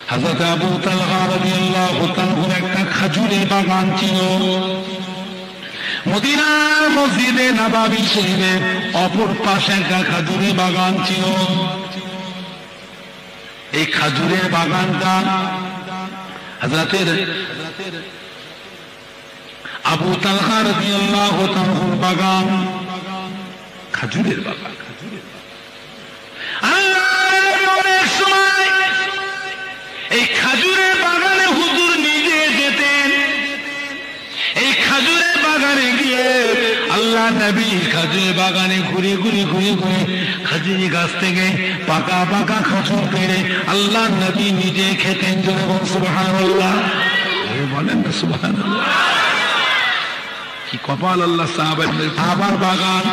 হযরত আবু তালহা রাদিয়াল্লাহু তাআলা একটা খেজুরের বাগান ছিল মদিনার মসজিদে নববী শরীফের অপর পাশে একটা খেজুরের বাগান ছিল। এই খেজুরের বাগানটা হযরত আবু তালহা রাদিয়াল্লাহু তাআলার বাগান, খেজুরের বাগান। অনেক সময় এই খেজুরের বাগানে হুজুর নিজে যেতেন। এই খেজুরের বাগানে গিয়ে আল্লাহ নবী খেজুরের বাগানে ঘুরে ঘুরে খেজুরি গাছ থেকে পাকা পাকা খেজুর পেড়ে আল্লাহ নবী নিজে খেতেন। জোরে বলেন সুবহানাল্লাহ। বলেন না সুবহানাল্লাহ। কি কপাল আল্লাহ সাহাবাদের আবার বাগান।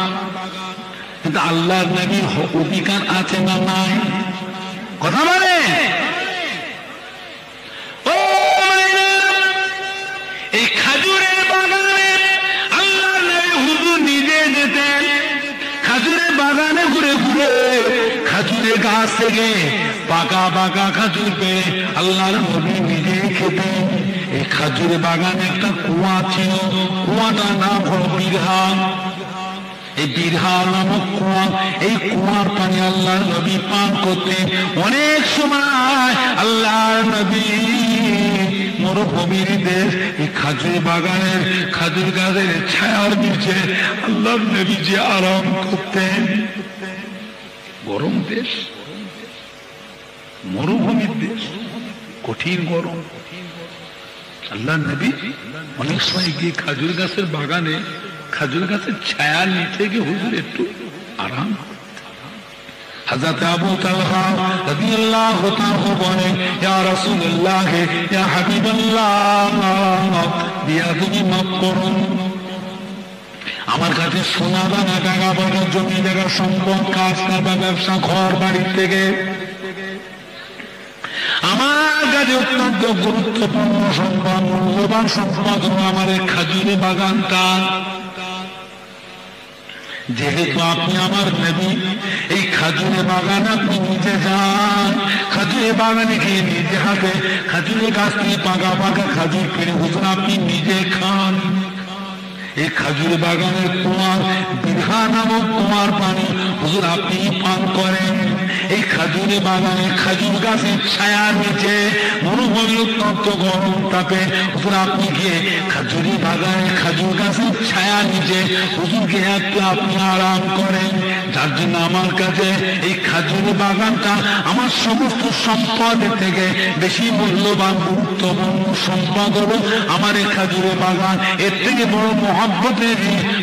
কিন্তু আল্লাহর নবীর অধিকার আছে না নাই? কথা বলে এই খেজুরের বাগানে আল্লাহর নবী হুজুর নিজে যেতেন। খেজুরের বাগানে ঘুরে ঘুরে খেজুরের গাছ থেকে পাকা পাকা খেজুর পেয়ে আল্লাহর নবী নিজে খেতেন। এই খেজুরের বাগানে একটা কুয়া ছিল, কুয়াটার নাম হলো বিরহা। এই বিরহা নামক কুয়া, এই কুয়ার পানি আল্লাহর নবী পান করতেন। অনেক সময় আল্লাহর নবী মরুভূমির দেশ এই খেজুর বাগানের খেজুর গাছের ছায়ার নিচে আল্লাহর নবী যে আরাম করতেন। গরম দেশ, মরুভূমির দেশ, কঠিন গরম। আল্লাহর নবী অনেক সময় গিয়ে খেজুর গাছের বাগানে খেজুর গাছের ছায়ার নিচে গিয়ে হুজুর একটু আরাম করতেন। হযরত আবু তালহা রাদিয়াল্লাহু তাআলা বলেন, ইয়া রাসূলুল্লাহ, ইয়া হাবিবাল্লাহ, বিয়াদি মাফ করুন। আমার কাছে সোনা দানা টাকা পয়সা জমি জায়গা সম্পদ কাজ কারবার ব্যবসা ঘর বাড়ির থেকে আমার কাছে অত্যন্ত গুরুত্বপূর্ণ সম্পদ, মূল্যবান সম্পদ হলো আমার এই খেজুরের বাগানটা। যেহেতু আপনি আমার নবী, এই খেজুরের বাগানে আপনি নিজে যান। খেজুরের বাগানে গিয়ে নিজে হাতে খেজুরের গাছ থেকে পাকা পাকা খেজুর পেড়ে হুজুর আপনি নিজে খান। এই খেজুর বাগানের কুয়ার বিরহা নামক কুয়ার পানি হুজুর আপনি পান করেন। এই খেজুরের বাগানে খেজুর গাছের ছায়ার নিচে মরুভূমির অত্যন্ত গরম তাপে হুজুর আপনি গিয়ে খেজুরি বাগানে খেজুর গাছের ছায়ার নিচে হুজুরকে একটু আপনি আরাম করেন। যার জন্য আমার কাছে এই খেজুরি বাগানটা আমার সমস্ত সম্পদের থেকে বেশি মূল্যবান গুরুত্বপূর্ণ সম্পদ হলো আমার এই খেজুরের বাগান। এর থেকে বড় মহব্বতের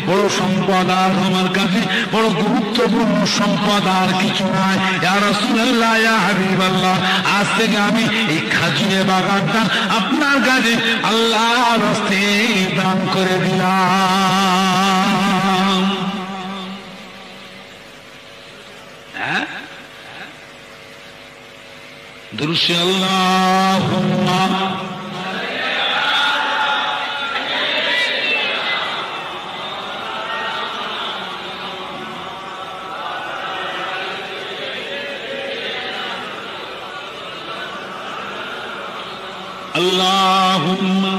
বড় সম্পদ আর আমার কাছে বড় গুরুত্বপূর্ণ সম্পদ আর কিছু নয়। ইয়া রাসূলুল্লাহ, ইয়া হাবিবাল্লাহ, আজ থেকে আমি এই খেজুরের বাগানটা আপনার কাছে আল্লাহর রাস্তে দান করে দিলাম। দুরূদ আল্লাহুম্মা আল্লাহুম্মা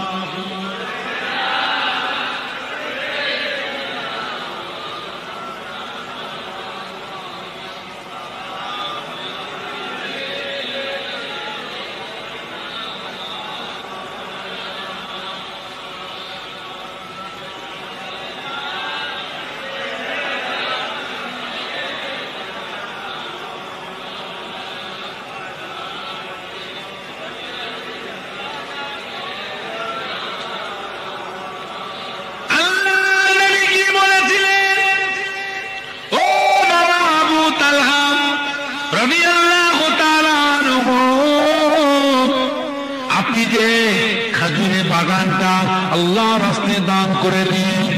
বাগানটা আল্লাহর রাস্তায় দান করে দিন।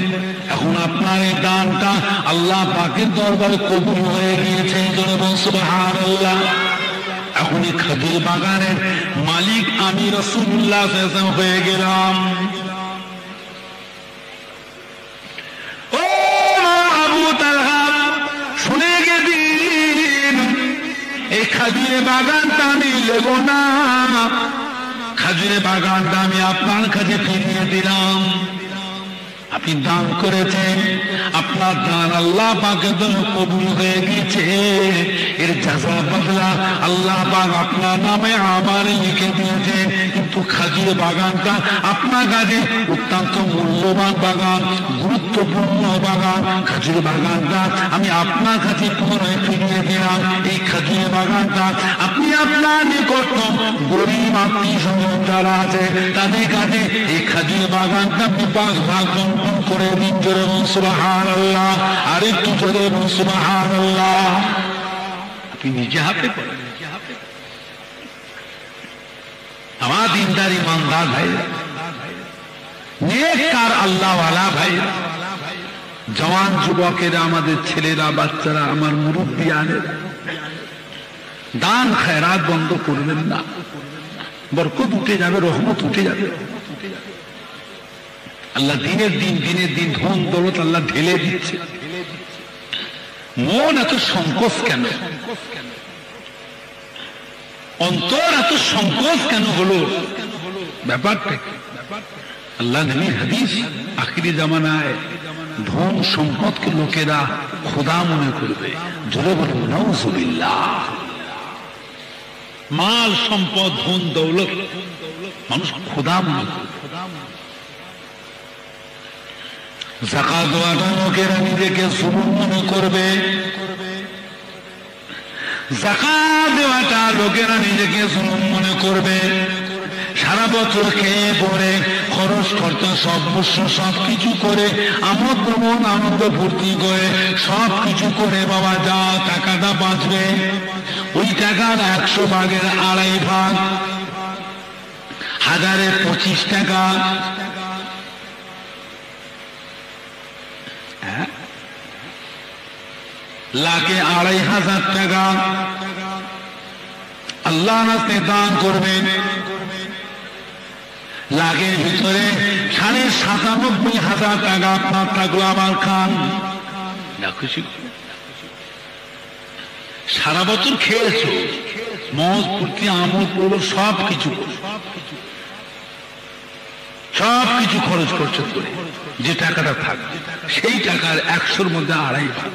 এখন আপনার এই দানটা আল্লাহ পাকের দরবারে কবুল হয়ে গিয়েছে। সুবহানাল্লাহ। এখন এই খেজুর বাগানের মালিক আমি রাসূলুল্লাহ সাল্লাল্লাহু আলাইহি ওয়াসাল্লাম হয়ে গেলাম। ও আবু তালহা, শুনে গেদিন এই খাজুরের বাগানটা আমি নেব না, খাজুরের বাগানটা আমি আপনার কাছে ফিরিয়ে দিলাম। আপনি দান করেছেন, আপনার দান আল্লাহ পাকের জন্য কবুল হয়ে গেছে, এর যাজা বদলা আল্লাহ পাক আপনার নামে আমার লিখে দিয়েছে। কিন্তু খাজুর বাগানটা আপনার কাছে অত্যন্ত মূল্যবান বাগান, গুরুত্বপূর্ণ বাগান, খাজুর বাগানটা আমি আপনার কাছে পুনরায় ফিরিয়ে দিলাম। এই খাজুর বাগানটা আপনি আপনার নিকট গরিব আত্মীয় স্বজন যারা আছে তাদের কাছে এই খাজুর বাগানটা বিপাক ভাগ করে দিন। জোরে বলুন সুবহানাল্লাহ, আর একটু জোরে বলুন সুবহানাল্লাহ। আপনি নিজে হাতে করেন। আমার দিনদার ইমানদার ভাই, নেককার আল্লাহওয়ালা ভাই, জওয়ান যুবকেরা, আমাদের ছেলেরা, বাচ্চারা, আমার মুরব্বিয়ানেরা, দান খেরাত বন্ধ করবেন না। বরকত উঠে যাবে, রহমত উঠে যাবে। আল্লাহ দিনের দিন ধন দৌলত আল্লাহ ঢেলে দিচ্ছে। মন এত সংকোচ কেন, অন্তর এত সংকোচ কেন হলো? ব্যাপারটা আল্লাহ নবীর হাদিস, আখিরি জামানায় ধন সম্পদকে লোকেরা খোদা মনে করবে। জোরে বলুন নাউজুবিল্লাহ। মাল সম্পদ ধন দৌলত মানুষ খোদা মনে করবে। যাকাত দেওয়াটা লোকেরা নিজেকে জুলুম মনে করবে, যাকাত দেওয়াটা লোকেরা নিজেকে জুলুম মনে করবে। সারা বছর খেয়ে পরে খরচ খরচা সব কিছু করে আমোদ প্রমোদ আনন্দ ফুর্তি করে সব কিছু করে বাবা যা টাকাটা বাঁচবে ওই টাকার 100 ভাগের 2.5 ভাগ, 1000-এ 25 টাকা, লাখে 2500 টাকা আল্লাহ রাস্তায় দান করবেন। লাখের ভিতরে 97,500 টাকা আপনার থাকলো, আমার খান। খুশি? সারা বছর খেয়েছো, মজ ফুর্তি আমোদ করলো, সব কিছু খরচ করছো করে যে টাকাটা থাকবে সেই টাকার 100-র মধ্যে 2.5 ভাগ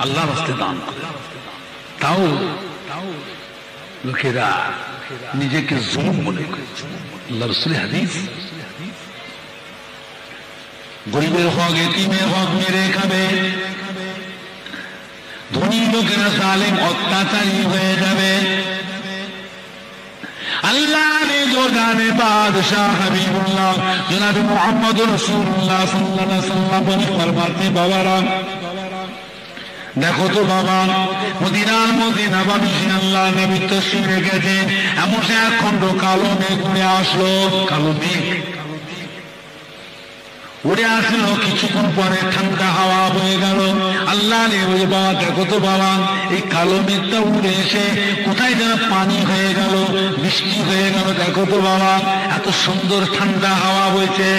আল্লাহ রাস্তায় দান করে। তাও লোকেরা নিজেকে জুলুম মনে করে। আল্লাহ রাসূলের হাদিস, গরিবের হক, এতিমের হক মেরে খাবে, ধনী লোকেরা জালেম অত্যাচারী হয়ে যাবে। আল্লাহ ने जो जाने बादशाह हबीबुल्लाह जनाब मोहम्मद रसूलुल्लाह सल्लल्लाहु अलैहि वसल्लम फरमाते, बाबारा দেখো তো বাবা, মদিনার মধ্যে নবী আল্লাহ নবী তশরীফ রেখেছে, এমন এক খন্ড কালো মেঘ উড়ে আসলো। কালো মেঘ উড়ে আসলো, কিছুক্ষণ পরে ঠান্ডা হাওয়া বয়ে গেল। আল্লাহ রে বলে, বাবা দেখো তো বাবা, এই কালো মেঘটা উড়ে এসে কোথায় যেন পানি হয়ে গেল, বৃষ্টি হয়ে গেল। দেখো তো বাবা, এত সুন্দর ঠান্ডা হাওয়া বইছে,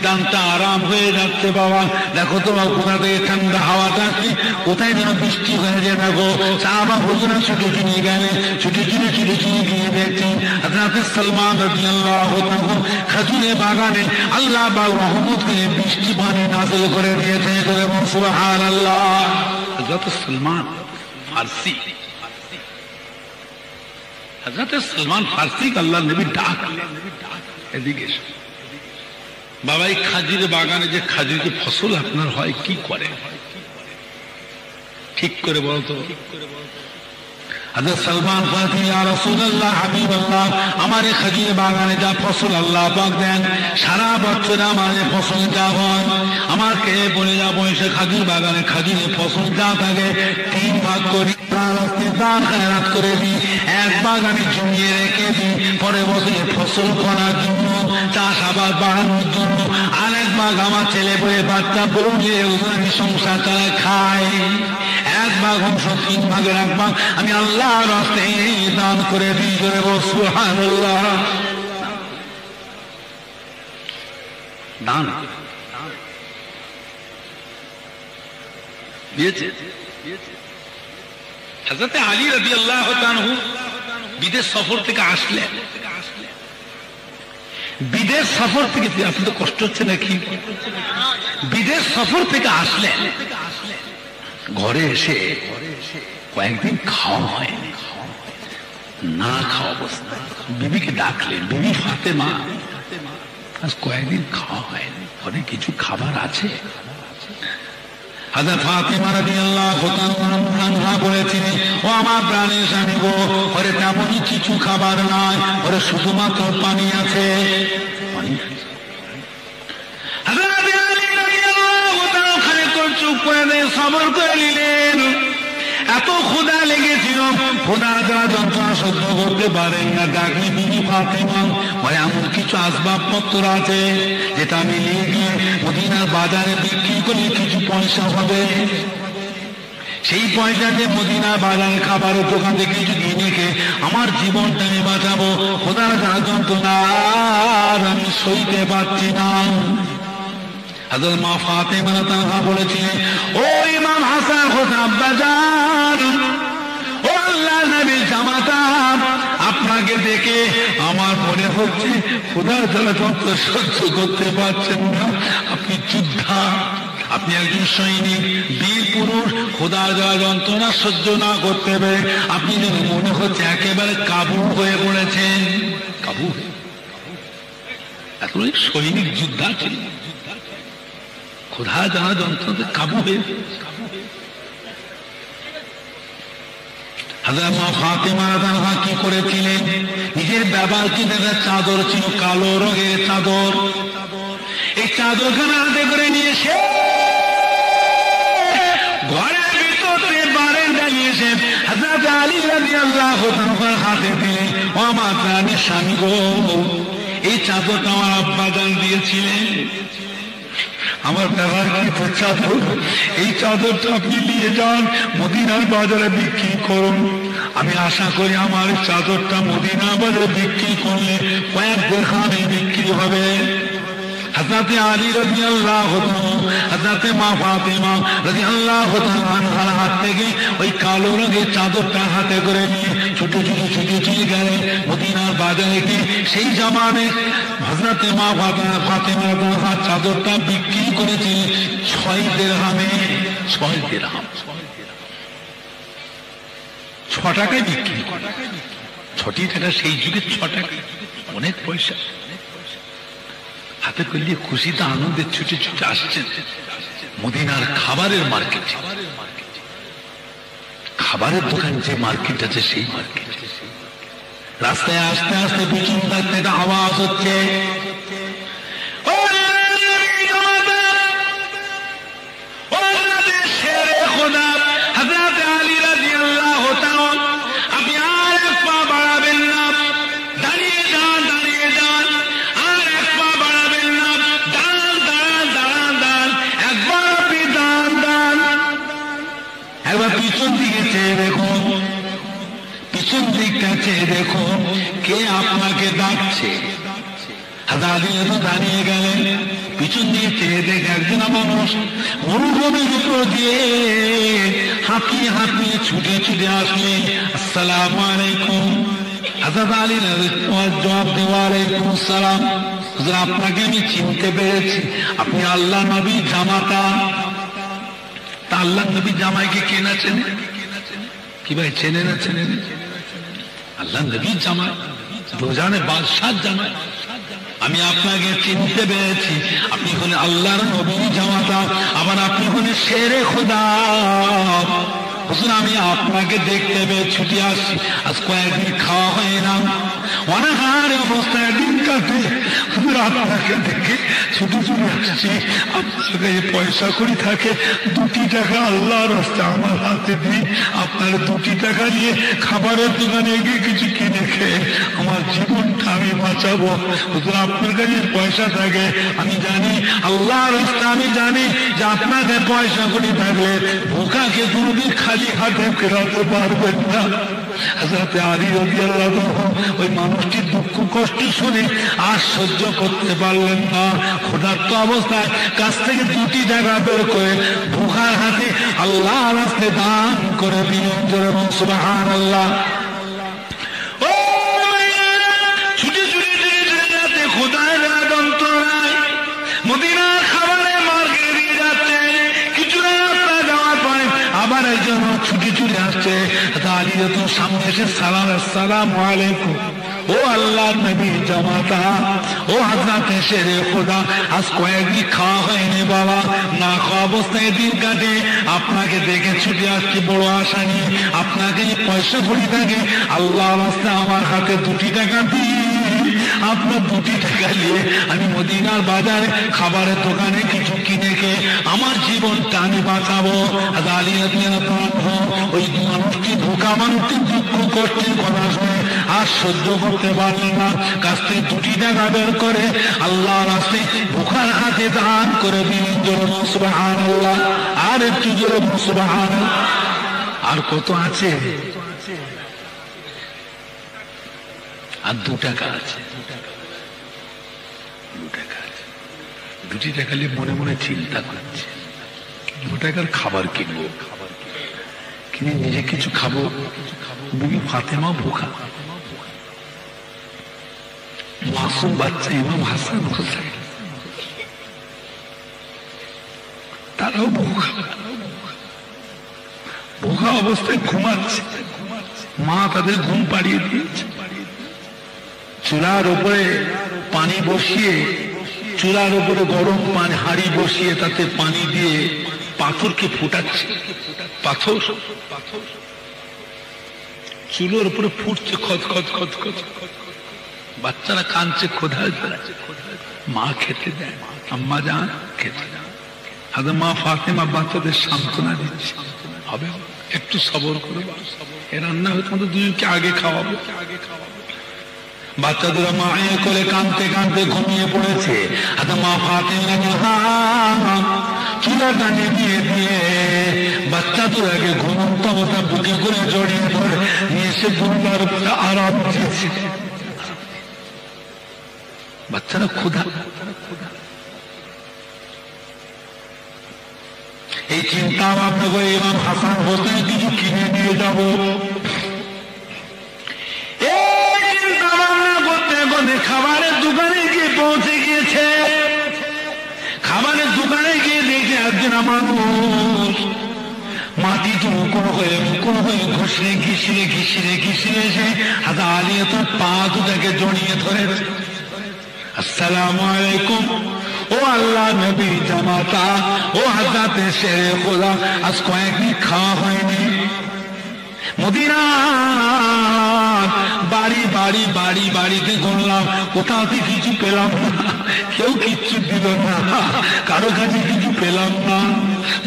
দানটা আরাম হয়ে যাচ্ছে। বাবা দেখো তো বাবা, কোথা থেকে ঠান্ডা হাওয়াটা আসছে, কোথায় যেন বৃষ্টি হয়ে যায়। দেখো সাহাবা হুজুরা ছুটে চলে গেলে, ছুটে গিয়ে দেখছি হযরত সালমান রাদিয়াল্লাহু তাআলা খাজুরের বাগানে আল্লাহ পাক রহমত করে বৃষ্টি পানি নাযিল করে দিয়েছে। সুবহানাল্লাহ। হযরত সালমান ফারসি, হযরত সালমান ফারসি আল্লাহ নবী ডাক, এদিকে বাবা এই খাজুরের বাগানে যে খাজুরের ফসল আপনার হয় কি করে ঠিক করে বলতো। হযরত সালমান ফারসি, ইয়া রাসূলুল্লাহ হাবিবাল্লাহ, আমার এই খাজুরের বাগানে যা ফসল আল্লাহ পাক দেন, সারা বছর আমার এই ফসল যা হয়, আমাকে বলে যাবো এসে খাজুর বাগানে খাজুরের ফসল যা থাকে 3 ভাগ করি, দান খেরাত করে দিই। 1 ভাগ আমি জমিয়ে রেখে দিই পরে বছরে ফসল করার জন্য, চাষাবাদ বাড়ানোর জন্য। 1 ভাগ আমার ছেলে বলে বাচ্চা বলে ওদের সংসার তারা খায়। 1 ভাগ অংশ, 3 ভাগের 1 ভাগ আমি আল্লাহর রাস্তায় দান করে দিই। করে সুবহানাল্লাহ। দান দিয়েছে হযরত আলী রাদিয়াল্লাহু তাআলা বিদেশ সফর থেকে আসলেন। বিদেশ সফর থেকে, আপনি তো কষ্ট হচ্ছে নাকি? বিদেশ সফর থেকে আসলেন, ঘরে এসে কয়েকদিন খাওয়া হয়নি, না খাওয়া অবস্থা। বিবিকে ডাকলেন, বিবি ফাতেমা আজ কয়েকদিন খাওয়া হয়নি, ঘরে কিছু খাবার আছে? হযরত ফাতেমা রাদিয়াল্লাহু তাআলা বলেছিলেন, ও আমার প্রাণের স্বামী গো, ঘরে তেমনই কিছু খাবার নাই, ঘরে শুধুমাত্র পানি আছে। হযরত আলী রাদিয়াল্লাহু তাআলা খানিকক্ষণ চুপ করে দিয়ে সবর করে নিলেন। এত ক্ষুধা লেগেছিল, ক্ষুধার দ্বারা যন্ত্রণা সহ্য করতে পারেন না। ডাকলে বিবি ফাতেমা, ঘরে এমন কিছু আসবাবপত্র আছে যেটা আমি নিয়ে গিয়ে মদিনার বাজারে বিক্রি করে কিছু পয়সা হবে, সেই পয়সাতে মদিনার বাজারে খাবারের দোকান থেকে কিছু কিনে খেয়ে আমার জীবনটা আমি বাঁচাবো। ক্ষুধার দ্বারা যন্ত্রণা আমি সইতে পারছি না। হযরত মা ফাতেমা তাআলা বলেছিলেন, ও ইমাম হাসান হোসেন আব্বাজান, ও আল্লাহর নবীর জামাতা, আপনাকে দেখে আমার মনে হচ্ছে ক্ষুধার জ্বালা যন্ত্রণা সহ্য করতে পারছেন না। আপনি যোদ্ধা, আপনি একজন সৈনিক, বীর পুরুষ। ক্ষুধার জ্বালা যন্ত্রণা সহ্য না করতে পেরে আপনি যেন মনে হচ্ছে একেবারে কাবু হয়ে পড়েছেন। কাবু হয়ে এত সৈনিক যোদ্ধা ছিল, ক্ষুধা জ্বালা যন্ত্রণাতে কাবু হয়ে। হযরত মা ফাতেমা রাদিয়াল্লাহু আনহা কি করেছিলেন, নিজের ব্যবহৃত একটা চাদর ছিল, কালো রঙের চাদর, এই চাদরখানা হাতে করে নিয়ে এসে ঘরের ভিতরে বারে দাঁড়িয়ে এসে হযরত আলী রাদিয়াল্লাহু তাআলার হাতে দিলেন, ও আমার প্রাণের স্বামী গো, এই চাদরটা আমার আব্বাজান দিয়েছিলেন, আমার ব্যবহারকৃত চাদর, এই চাদরটা আপনি নিয়ে যান, মদিনার বাজারে বিক্রি করুন। আমি আশা করি আমার চাদরটা মদিনা বাজারে বিক্রি করলে কয়েক দিরহামে বিক্রি হবে। হযরত আলী রাদিয়াল্লাহু তাআলা, হযরত মা ফাতেমা রাদিয়াল্লাহু তাআলার হাত থেকে ওই কালো রঙের চাদরটা হাতে করে নিয়ে ছুটে ছুটে গেলেন মদিনার বাজারে গিয়ে। সেই জামানে হযরত মা ফাতেমা রাদিয়াল্লাহু চাদরটা বিক্রি করেছিলেন 6 দিরহামে। 6 দিরহাম, 6 টাকায় বিক্রি। 6 টাকা সেই যুগে 6 টাকা অনেক পয়সা। হাতে করলে খুশিতে আনন্দে ছুটে ছুটে আসছেন মদিনার খাবারের মার্কেট, খাবারের দোকান যে মার্কেট আছে সেই মার্কেট। রাস্তায় আস্তে আস্তে পিছন থেকে আওয়াজ হচ্ছে, পিছন দিকটা চেয়ে দেখুন কে আপনাকে ডাকছে। দাঁড়িয়ে গেলেন, পিছন দিকে চেয়ে দেখে একজন মানুষ মরুভূমির উপর দিয়ে হাঁপিয়ে হাঁপিয়ে ছুটে ছুটে আসলেন। আসসালামু আলাইকুম। হযরত আলী জবাব দেওয়া, আলাইকুম আসসালাম। হুজুর, আপনাকে আমি চিনতে পেরেছি, আপনি আল্লাহ নবী জামাতা। তা আল্লাহ নবী জামাইকে কে না চেনে? কি ভাই, চেনে না? চেনে না? আল্লাহ নবীর জামাই, দোজানে বাদশাহ জামাই। আমি আপনাকে চিনতে পেরেছি, আপনি হলেন আল্লাহর নবীর জামাতা, আবার আপনি হলেন শেরে খোদা। হুজুর, আমি আপনাকে দেখতে পেয়ে ছুটি আসছি, আজ কয়েকদিন খাওয়া হয় না, অনাহার অবস্থায় দিন কাটে। হুজুর, আপনাকে দেখে ছুটি ছুটি আসছি। আপনার কাছে পয়সা করি থাকে, 2 টাকা আল্লাহর রাস্তায় আমার হাতে দিই, আপনার 2 টাকা দিয়ে খাবারের দোকানে গিয়ে কিছু কিনে খেয়ে আমার জীবনটা আমি বাঁচাবো। হুজুর, আপনার কাছে পয়সা থাকে, আমি জানি আল্লাহর রাস্তা, আমি জানি যে আপনাকে পয়সা করি থাকলে ভোকাকে কোনোদিন খালি হাতে ফেরাতে পারবেন না। হযরত আলী রাদিয়াল্লাহু আনহু ওই মানুষটির দুঃখ কষ্ট শুনে আর সহ্য করতে পারলেন না। ক্ষুধার্ত অবস্থায় কাছ থেকে 2টি টাকা বের করে ভুখার হাতে আল্লাহর রাস্তায় দান করে দিলেন। জোরে বলুন সুবহানাল্লাহ। মদিনার খাবারে মার্কে দিয়ে যাচ্ছে, কিছু রাস্তা যাওয়ার পরে আবার একজন ছুটি ছুটে আসছে। আলী তো সামনে এসে আসসালামু আলাইকুম। ও আল্লাহর নবীর জামাতা, ও হযরত শেরে খোদা, আজ কয়েকদিন খাওয়া হয়নি বাবা, না খাওয়া অবস্থায় দিন কাটে। আপনাকে দেখে ছুটে আসছি বড় আশা নিয়ে। আপনাকে পয়সা ভরি থাকে, আল্লাহর রাস্তায় আমার হাতে 2টি টাকা দিয়ে আপনার 2টি টাকা নিয়ে আমি মদিনার বাজারে খাবারের দোকানে কিছু কিনে খেয়ে আমার জীবনটা আমি বাঁচাবো। ওই মানুষটি ধোকা মানুষটি দুঃখ কষ্টের কথা শুনে আর সহ্য করতে পারলেন না। কাছ থেকে 2টি টাকা বের করে আল্লাহ রাস্তায় ভুখার হাতে দান করে দিলেন। জোরে বলুন সুবহানাল্লাহ। আর একটু জোরে বলুন সুবহানাল্লাহ। আর কত আছে? আর 2 টাকা আছে। 2 টাকা আছে। 2টি টাকা নিয়ে মনে মনে চিন্তা করছে, 2 টাকার খাবার কিনবো, কিনে নিজে কিছু খাবো। বিবি ফাতেমা ভুখা, মাসুম বাচ্চা ইমাম হাসান হোসেন তারাও ভুখা, ভুখা অবস্থায় ঘুমাচ্ছে। মা তাদের ঘুম পাড়িয়ে দিয়েছে। চুলার উপরে পানি বসিয়ে, চুলার উপরে গরম পানি হাঁড়ি বসিয়ে তাতে পানি দিয়ে পাথরকে ফুটাচ্ছে। পাথর চুলোর উপরে ফুটছে, খদ খদ খদ খদ। বাচ্চারা কাঁদছে, ক্ষুধায় ধরেছে। মা খেতে দেয়, আম্মা যান খেতে দেয়। হাজার মা ফাতেমা বাচ্চাদের সান্ত্বনা দিচ্ছে, হবে একটু সবর করে, এ রান্না হয়ে তোমাদের 2জনকে আগে খাওয়াবো। বাচ্চাদের মায়ে করে কাঁদতে কাঁদতে ঘুমিয়ে পড়েছে। হাজার মা ফাতেমা চুলাটা নিভিয়ে দিয়ে বাচ্চা তো আগে ঘুমন্ত অবস্থা বুকে করে জড়িয়ে ধরে নিয়ে এসে দুর্গার উপরে আরাম দিয়েছে। বাচ্চারা ক্ষুধা। এই চিন্তা ভাবনা করে ইমাম হাসান হোসেন কিছু কিনে নিয়ে যাব। এই চিন্তা ভাবনা করতে করতে খাবারের দোকানে গিয়ে পৌঁছে গিয়েছে। খাবারের দোকানে গিয়ে দেখে একজন মানুষ মাটি তো মুখর হয়ে ঘষে ঘিসিরে ঘিসিরে ঘিসিরে এসে হাজা আলী তো পা দুটাকে জড়িয়ে ধরেছে। আসসালামু আলাইকুম। ও আল্লাহ নবীর জামাতা, ও হযরত শেরে খোদা, আজ কয়েকদিন খাওয়া হয়নি। মদিনার বাড়ি বাড়ি বাড়ি বাড়িতে ঘুরলাম, কোথাও কিছু পেলাম না। কেউ কিচ্ছু দিল না, কারো কাছে কিছু পেলাম না।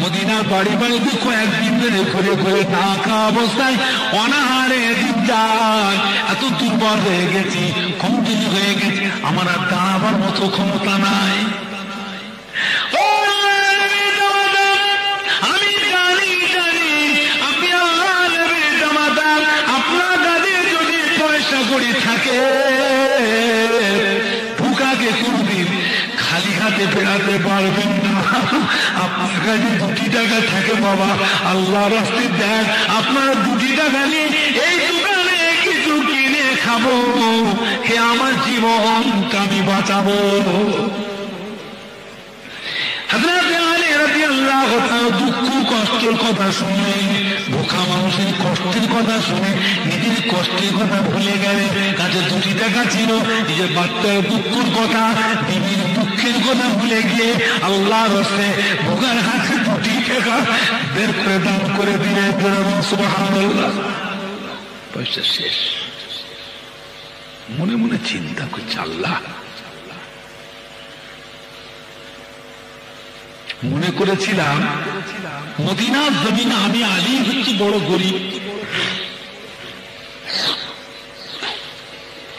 মদিনার বাড়ি বাড়িতে কয়েকদিন ধরে ঘুরে ঘুরে না খাওয়া অবস্থায় অনাহারে দিন যায়। এত দুর্বল হয়ে গেছি, কমজোরি হয়ে গেছি, আমার আর দাঁড়াবার মতো ক্ষমতা নাই। আমি জানি আপনি আল্লাহ নবীর জামাতা, আপনার কাছে যদি পয়সা কড়ি থাকে ভুকাকে কোনদিন খালি হাতে ফেরাতে পারবেন না। আপনার কাছে 2টি টাকা থাকে বাবা, আল্লাহ রাস্তায় দেন। আপনার 2টি টাকা নিয়ে এই দোকানে কিছু কিনে খাবো, হে আমার জীবনটা আমি বাঁচাবো। হযরত আলী রাদিয়াল্লাহু তাআলা দুঃখ কষ্টের কথা শুনে, ভোকা মানুষের কষ্টের কথা শুনে নিজের কষ্টের কথা ভুলে গেলে। কাছে 2টি টাকা ছিল, নিজের বাচ্চার দুঃখের কথা, বিবির দুঃখের কথা ভুলে গিয়ে আল্লাহর রাস্তায় ভোকার হাতে 2টি টাকা বের করে দান করে দিলে। সুবহানাল্লাহ। পয়সা শেষ। মনে মনে চিন্তা করছে, আল্লাহ মনে করেছিলাম মদিনার জমিনে আমি আলী হচ্ছি বড় গরিব,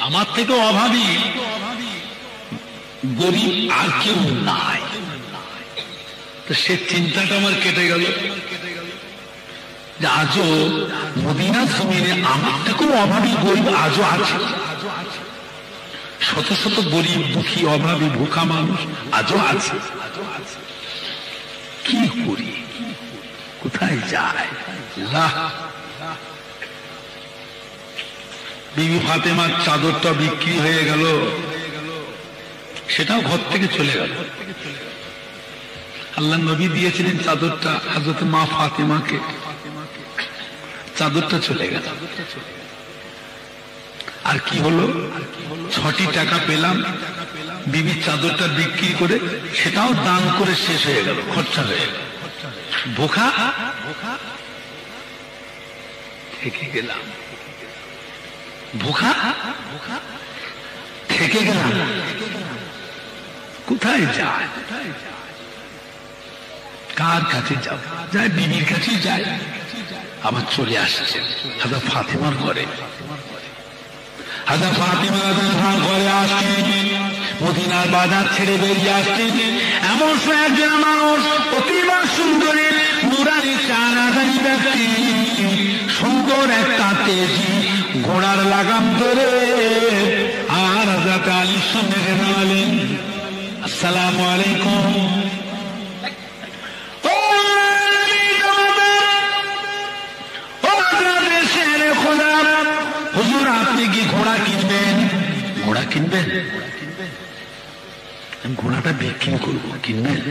আমার থেকে অভাবী গরিব আর কেউ নাই। তো সে চিন্তাটা আমার কেটে গেল যে আজও মদিনার জমিনে আমার থেকেও অভাবী গরিব আজও আছে। শত শত গরিব দুঃখী অভাবী ভুখা মানুষ আজও আছে। কি করি, কোথায় যায়? বিবি ফাতেমার চাদরটা বিক্রি হয়ে গেল, সেটাও ঘর থেকে চলে গেল। আল্লাহ নবী দিয়েছিলেন চাদরটা হযরত মা ফাতেমাকে, চাদরটা চলে গেল। আর কি হলো, 6টি টাকা পেলাম বিবির চাদরটা বিক্রি করে, সেটাও দান করে শেষ হয়ে গেল, খরচা হয়ে গেল। ভোখা থেকে গেলাম, ভোখা থেকে গেলাম। কোথায় যায়? কার কাছে যাব? যায় বিবির কাছে যায়, আবার চলে আসছে হযরত ফাতেমার ঘরে। হযরত ফাতেমা ঘরে আসছেন, মদিনার বাজার ছেড়ে বেরিয়ে আসছেন। এমন একজন মানুষ, অতিবা সুন্দরী নুরানি চানাদারি ব্যক্তি, সুন্দর একটা তেজি ঘোড়ার লাগাম ধরে আর হযরত আলীর সামনে দাঁড়ালেন। আসসালামু আলাইকুম। হুজুর, আপনি কি ঘোড়া কিনবেন? ঘোড়া কিনবেন? আমি ঘোড়াটা বিক্রি করবো, কিনবেন?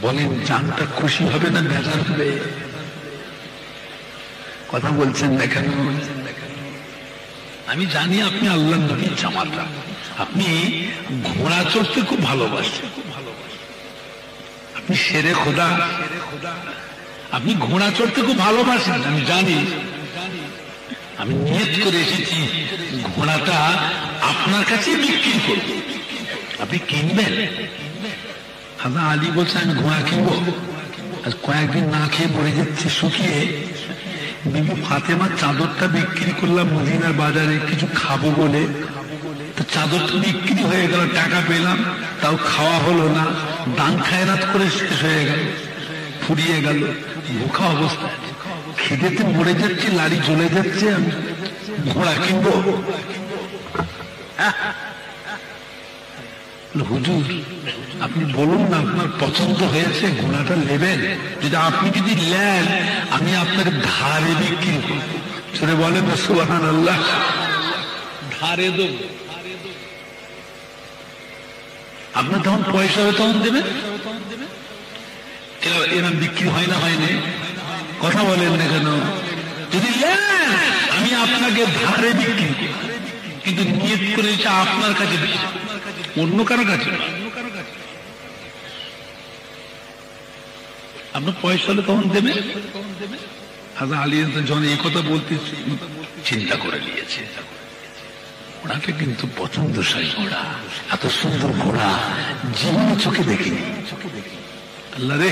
বলেন, জানটা খুশি হবে না বেজার হবে? কথা বলছেন না কেন? আমি জানি আপনি আল্লাহ নবীর জামাতা, আপনি ঘোড়া চড়তে খুব ভালোবাসেন, আপনি শেরে খোদা, আপনি ঘোড়া চড়তে খুব ভালোবাসেন, আমি জানি। আমি নিয়ত করে এসেছি ঘোড়াটা আপনার কাছে বিক্রি করব, আপনি কিনবেন? হযরত আলী বলছে, আমি ঘোড়া কিনবো। আজ কয়েকদিন না খেয়ে পড়ে যাচ্ছে শুকিয়ে। বিবি ফাতেমার চাদরটা বিক্রি করলাম মদিনার বাজারে কিছু খাবো বলে, তো চাদরটা বিক্রি হয়ে গেল, টাকা পেলাম, তাও খাওয়া হলো না, দান খায়রাত করে শেষ হয়ে গেল, ফুরিয়ে গেল। ভুখা অবস্থা, খিদেতে মরে যাচ্ছে, লাড়ি জ্বলে যাচ্ছে, আমি ঘোড়া কিনবো? হুজুর, আপনি বলুন না আপনার পছন্দ হয়েছে, ঘোড়াটা নেবেন? আপনি যদি নেন, আমি আপনার ধারে বিক্রি করব। সেটা বলেন সুবহানাল্লাহ, ধারে দেব। আপনার যখন পয়সা হবে তখন দেবেন। এরকম বিক্রি হয় না, হয়নি? কথা বলেন না কেন? যদি নেন, আমি আপনাকে ধারে বিক্রি করব, কিন্তু নিয়ত করেছে আপনার কাছে, অন্য কারো কাছে। আপনার পয়সা হলে তখন দেবে। হযরত আলী যখন এই কথা বলতে চিন্তা করে নিয়েছে, ঘোড়াটা কিন্তু পছন্দসাই ঘোড়া, এত সুন্দর ঘোড়া জীবনে চোখে দেখিনি। আল্লাহ রে,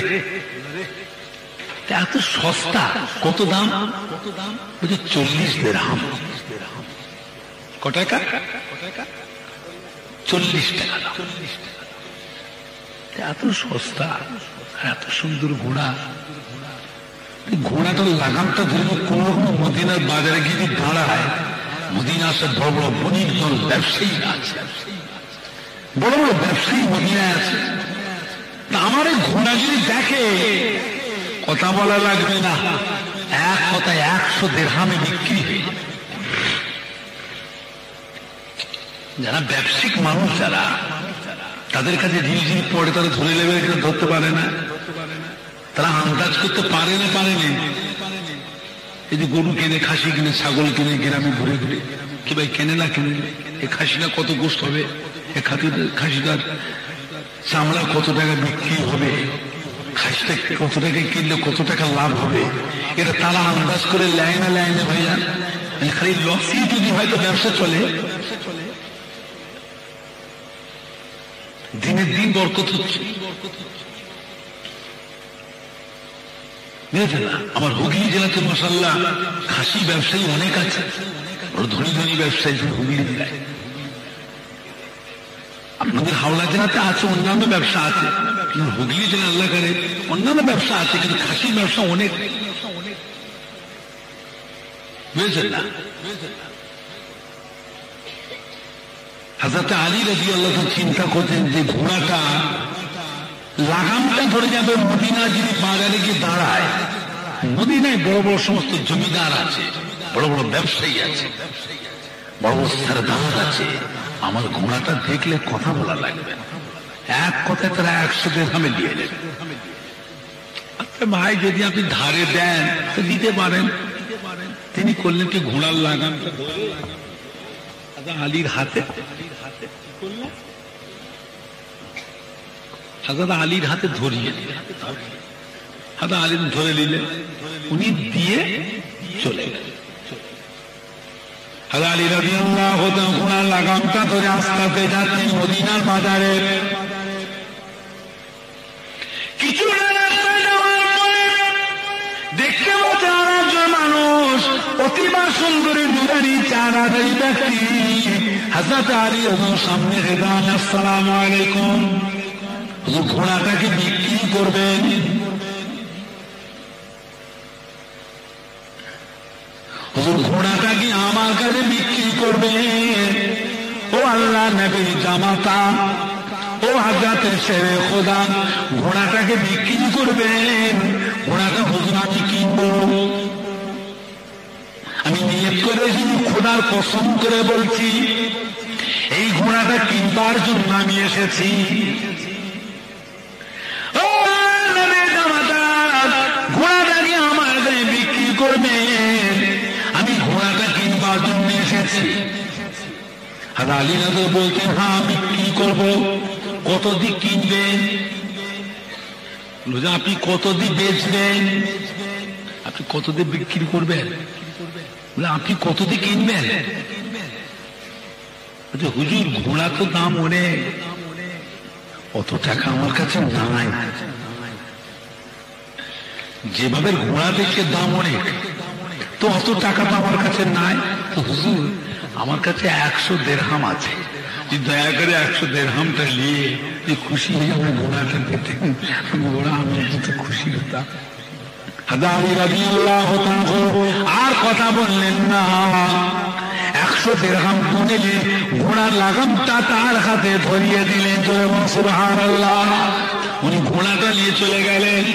এত সস্তা! কত দাম? বলছে 40 দিরহাম। কত টাকা? 40 টাকা। এত সস্তা, এত সুন্দর ঘোড়া। ঘোড়াটার লাগামটা ধরে কোন রকম মদিনার বাজারে গিয়ে দাঁড়ায়। মদিনা আছে, বড় বড় বণিক দল, ব্যবসায়ী আছে, বড় বড় ব্যবসায়ী মদিনায় আছে। আমার এই ঘোড়া যদি দেখে, কথা বলা লাগবে না, এক কথায় 100 দিরহামে বিক্রি হয়ে যাবে। যারা ব্যবসায়িক মানুষ, যারা তাদের কাছে ঝিলঝিল পড়ে, তারা ধরে নেবে, এখানে ধরতে পারে না, তারা আন্দাজ করতে পারে না, পারেনি। এই যে গরু কিনে, খাসি কিনে, ছাগল কিনে, গ্রামে ঘুরে ঘুরে কি ভাই কেনে না কেনে, এই খাসিটা কত গোস্ত হবে, এই খাসিটার চামড়া কত টাকা বিক্রি হবে, খাসিটা কত টাকায় কিনলে কত টাকা লাভ হবে, এটা তারা আন্দাজ করে লাইনে লাইনে ভাইয়া। খালি লসই যদি হয়তো ব্যবসা চলে, দিনের দিন বরকত হচ্ছে। আমার হুগলি জেলাতে মাশাআল্লাহ খাসি ব্যবসায়ী অনেক আছে, বড় ধনী ধনী ব্যবসায়ী হুগলি জেলায়। আপনাদের হাওড়া জেলাতে আছে, অন্যান্য ব্যবসা আছে, হুগলি জেলা আল্লাহ করে অন্যান্য ব্যবসা আছে, কিন্তু খাসির ব্যবসা অনেক, বুঝেছেন না? হযরত আলী রাদিয়াল্লাহু আনহু চিন্তা করতেন যে ঘোড়াটা লাগামটা ধরে যাবে মদিনা যদি বাজারে গিয়ে দাঁড়ায়, মদিনায় বড় বড় সমস্ত জমিদার আছে, বড় বড় ব্যবসায়ী আছে, বড় বড় সরদার আছে, আমার ঘোড়াটা দেখলে কথা বলা লাগবে না, এক কথায় তারা 100 দিরহামে দিয়ে নেবে। আচ্ছা ভাই যদি আপনি ধারে দেন তো দিতে পারেন। তিনি করলেন কি ঘোড়ার লাগামটা ধরে আলীর হাতে করলেন, হযরত আলীর হাতে ধরিয়ে দিলেন, হযরত আলী ধরে নিলেন, উনি দিয়ে চলে গেলেন। হযরত আলী রাদিয়াল্লাহু তাআলা ঘোড়ার লাগামটা ধরে আস্তে আস্তে যাচ্ছেন মদিনার বাজারে। কিছু দেখতে পাচ্ছে একজন মানুষ, অতিবা সুন্দরী দুধারী চারাধারী ব্যক্তি হযরত আলী সামনে হেদান, আসসালামু আলাইকুম, ঘোড়াটাকে বিক্রি করবেন? হুজুর ঘোড়াটা কি আমার কাছে বিক্রি করবেন? ও আল্লাহ নবীর জামাতা, ও হযরত শেরে খোদা, ঘোড়াটাকে বিক্রি করবেন? ঘোড়াটা হুজুর আমি কিনবো, আমি নিয়ত করেছি, খোদার কসম করে বলছি এই ঘোড়াটা কিনবার জন্য আমি এসেছি। ও নবীর জামাতা, ঘোড়াটাকে আমার কাছে বিক্রি করবেন? আমি ঘোড়াটা কিনবার জন্য এসেছি। আর আলী নজর বলছেন হ্যাঁ বিক্রি করবো। কত দিয়ে কিনবেন? আপনি কত দিয়ে বেচবেন? আপনি কত দিয়ে বিক্রি করবেন? আপনি কত দিয়ে কিনবেন? হুজুর ঘোড়া তো দাম অনেক, অত টাকা আমার কাছে নাই। যেভাবে ঘোড়া দেখে দাম অনেক, তো অত টাকা তো আমার কাছে নাই। তো হুজুর আমার কাছে 100 দিরহাম আছে, দয়া করে 100 দিরহামটা নিয়ে যে খুশি হয়ে আমার ঘোড়াটা পেতেন, ঘোড়া আমি তো খুশি হতাম। আর কথা বললেন না। 100 দিরহাম গুনে ঘোড়ার লাগামটা তার হাতে ধরিয়ে দিলেন। সুবহানাল্লাহ। উনি ঘোড়াটা নিয়ে চলে গেলেন।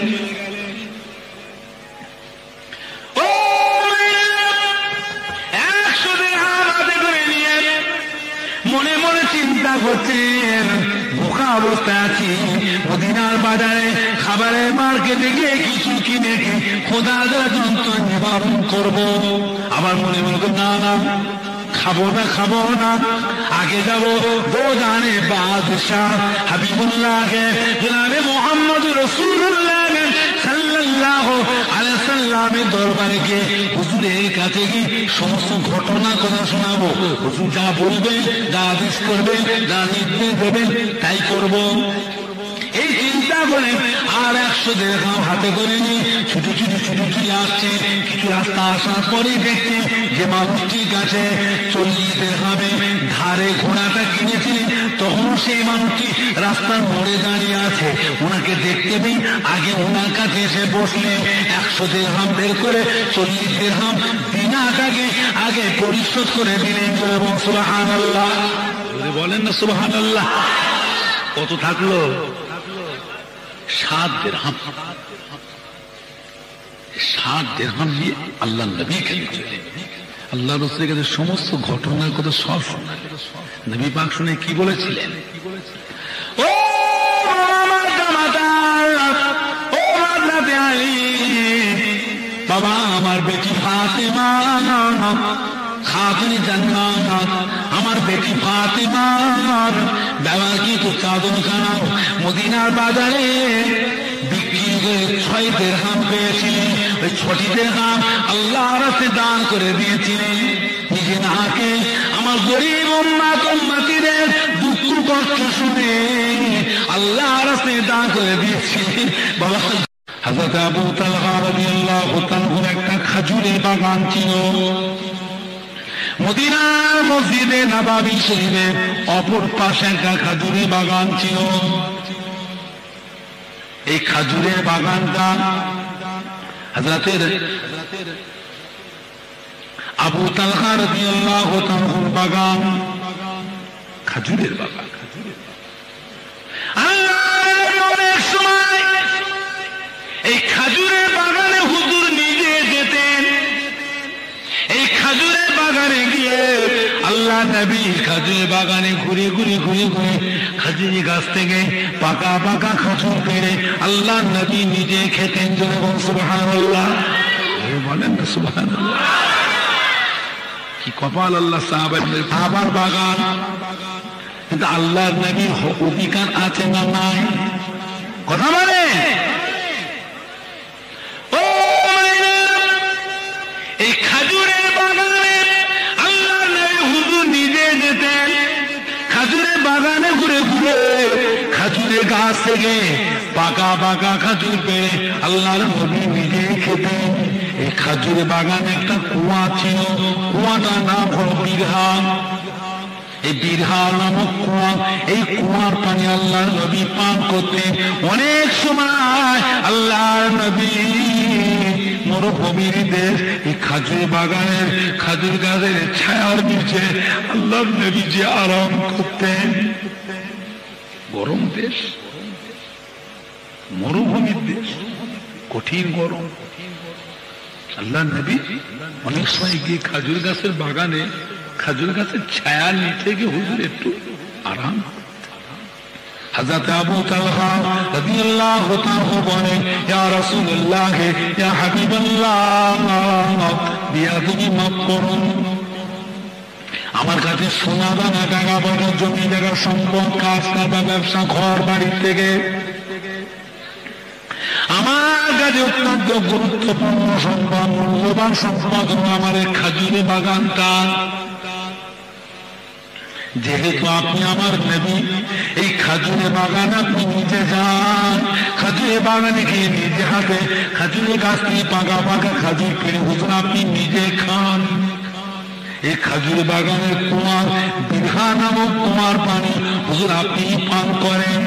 মনে মনে চিন্তা করছেন বোকা অবস্থায় আছি, মদিনার বাজারে খাবারের মার্কেটে গিয়ে কিছু কিনে খোদার যন্ত্র নিবারণ করবো। আবার মনে মনে না না খাবো না, আগে যাবো দোজানে বাদশাহ হাবিবুল্লাহকে, জনাবে মুহাম্মদ রাসূলুল্লাহ সাল্লাল্লাহু আলাইহি ওয়াসাল্লামের দরবারে গিয়ে হুজুরের কাছে গিয়ে সমস্ত ঘটনা কথা শোনাবো। হুজুর যা বলবেন, যা আদেশ করবেন, যা নির্দেশ দেবেন তাই করবো। এই চিন্তা করে আর 100 দিরহাম হাতে করে নিয়ে ছুটি আসছে। কিছু রাস্তা আসার পরেই দেখছে যে মানুষটির কাছে 40 দিরহামে ধারে ঘোড়াটা কিনেছিলেন, তখন সেই মানুষটি রাস্তার মোড়ে দাঁড়িয়ে আছে। ওনাকে দেখতে পেয়ে আগে ওনার কাছে এসে বসলে 100 দিরহাম বের করে 40 দিরহাম দিনাটাকে আগে পরিশোধ করে দিলেন। সুবহানাল্লাহ বলেন না সুবহানাল্লাহ। কত থাকলো? 7 দিরহাম। 7 দিরহাম দিয়ে আল্লাহ নবী কাছে চলে, আল্লাহ রাসূলের কাছে সমস্ত ঘটনার কথা সব শোনা। নবী পাক শুনে কি বলেছিলেন? ও আমার জামাতা, ও হযরত আলী, বাবা আমার বেটি ফাতেমা খাতুনে জান্নাত, আমার বেটি ফাতেমার ব্যবহৃত চাদরখানা মদিনার বাজারে বিক্রি করে 6 দিরহাম পেয়েছিলেন। ওই 6টি দিরহাম আল্লাহর রাস্তায় দান করে দিয়েছিলেন। নিজে না খেয়ে আমার গরিব উম্মতিদের দুঃখ কষ্ট শুনে আল্লাহর রাস্তায় দান করে দিয়েছিলেন। বাবা হযরত আবু তালহা রাদিয়াল্লাহু তাআলার একটা খেজুরের বাগান ছিল মদিনার মসজিদে নববী শরীফের অপর পাশে একটা খেজুরের বাগান ছিল। এই খেজুরের বাগানটা হযরতের আবু তালহা রাদিয়াল্লাহু তাআলার বাগান। খাজুরের বাগান। অনেক সময় এই খাজুরের বাগানে হুজুর নিজে যেতেন। এই খাজুরের বাগানে গিয়ে আল্লাহ নবী খাজুরের বাগানে ঘুরে ঘুরে খাজুরি গাছ থেকে পাকা পাকা খাজুর পেড়ে আল্লাহ নবী নিজে খেতেন। জোরে বলুন সুবহানাল্লাহ। বলেন না সুবহানাল্লাহ। কি কপাল আল্লাহ সাহাবাদের, আবার বাগান। কিন্তু আল্লাহর নবীর অধিকার আছে না নাই? কথা বলে। এই খাজুরের বাগানে আল্লাহর নবী হুজুর নিজে যেতেন। খাজুরের বাগানে ঘুরে খাজুরের গাছ থেকে পাকা পাকা খাজুর পেড়ে আল্লাহর নবী নিজে খেতেন। এই খাজুরের বাগানে একটা কুয়া ছিল, কুয়াটার নাম হলো বিরহা। এই বিরহা নামক কুয়া, এই কুয়ার পানি আল্লাহর নবী পান করতেন। অনেক সময় আল্লাহর নবী মরুভূমির দেশ এই খাজুর বাগানের খাজুর গাছের ছায়ার নিচে আল্লাহর নবী যে আরাম করতেন। গরম দেশ, মরুভূমির দেশ, কঠিন গরম। আল্লাহর নবী অনেক সময় গিয়ে খাজুর গাছের বাগানে খাজুর গাছের ছায়ার নিচে গিয়ে হুজুর একটু আরাম। হযরত আবু তালহা রাদিয়াল্লাহু তাআলা বলেন, ইয়া রাসূলুল্লাহ, ইয়া হাবিবাল্লাহ, বিয়া তুমি মাফ করুন। আমার কাছে সোনা দানা টাকা পয়সা জমি জায়গা সম্পদ কাজ কারবার ব্যবসা ঘর বাড়ির থেকে আমার কাছে অত্যন্ত গুরুত্বপূর্ণ সম্পদ, মূল্যবান সম্পদ হল আমার এই খাজুরি বাগানটা। যেহেতু আপনি আমার নবী, এই খাজুরে বাগান আপনি নিজে যান। খাজুরে বাগানে গিয়ে নিজে হাতে খাজুরের গাছ থেকে পাকা পাকা খাজুর পেড়ে হুজুর আপনি নিজে খান। এই খাজুর বাগানের কুয়ার বিরহা নামক কুয়ার পানি হুজুর আপনি পান করেন।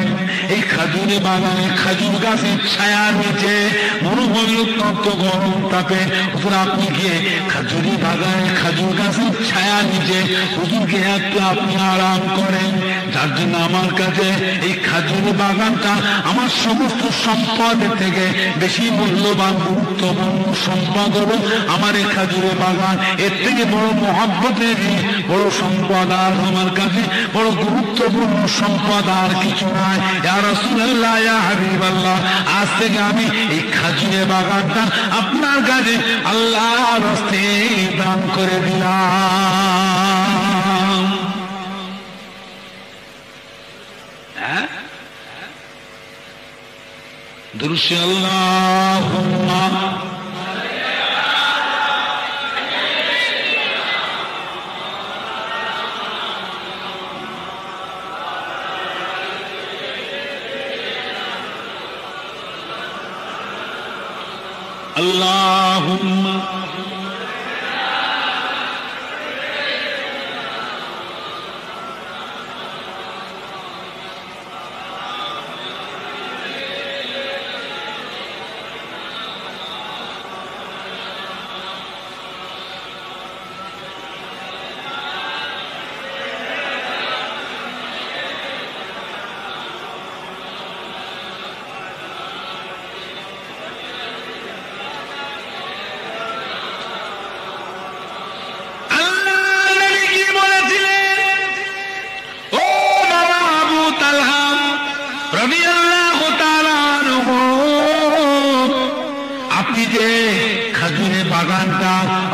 এই খাজুরে বাগানে খাজুর গাছের ছায়া নিচে মরুভূমির অত্যন্ত গরম তাপে হুজুর আপনি গিয়ে খাজুরি বাগানে খাজুর গাছের ছায়া নিচে হুজুরকে একটু আপনি আরাম করেন। যার জন্য আমার কাছে এই খাজুরি বাগানটা আমার সমস্ত সম্পদের থেকে বেশি মূল্যবান গুরুত্বপূর্ণ সম্পদ হলো আমার এই খাজুরে বাগান। এর থেকে বড় মহব্বতের বড় সম্পদ আর আমার কাছে বড় গুরুত্বপূর্ণ সম্পদ আর কিছু নয়। ইয়া রাসূলুল্লাহ, ইয়া হাবিবাল্লাহ, আজ থেকে আমি এই খাজুরে বাগানটা আপনার কাছে আল্লাহর রাস্তে দান করে দিলাম। দুরূদ আল্লাহুম্মা আল্লাহুম্মা